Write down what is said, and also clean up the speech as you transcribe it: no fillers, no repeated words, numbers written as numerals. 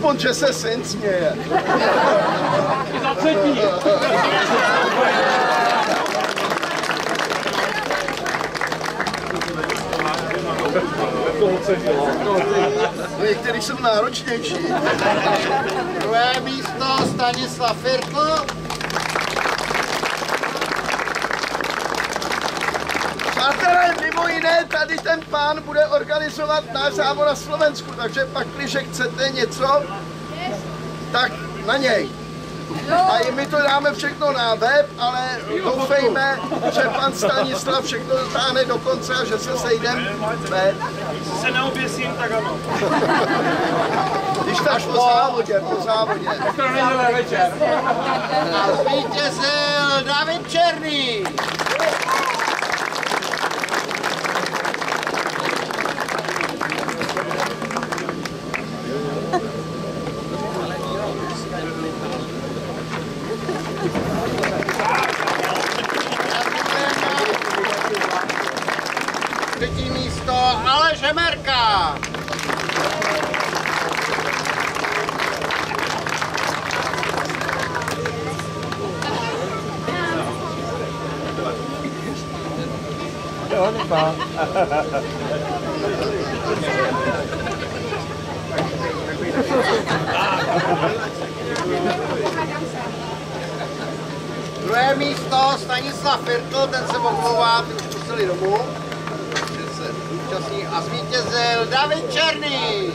Aspoň, že se syn směje. Za třetí. Některý jsou náročnější. Druhé místo Stanislav Firtl. Přátelé, mimo jiné, tady ten pán bude organizovat náš závod na Slovensku, takže pak, když chcete něco, tak na něj. A i my to dáme všechno na web, ale doufejme, že pan Stanislav všechno dotáhne do konce a že se sejdeme web. Když se neoběsím, tak ano. Když tak po závodě, po závodě. To nedělá večer. A zvítězil David Černý. Třetí místo Aleš Hemerka. Druhé místo Stanislav Firtl, ten se omlouvá, ty už museli domů. Takže se účastní a zvítězil David Černý.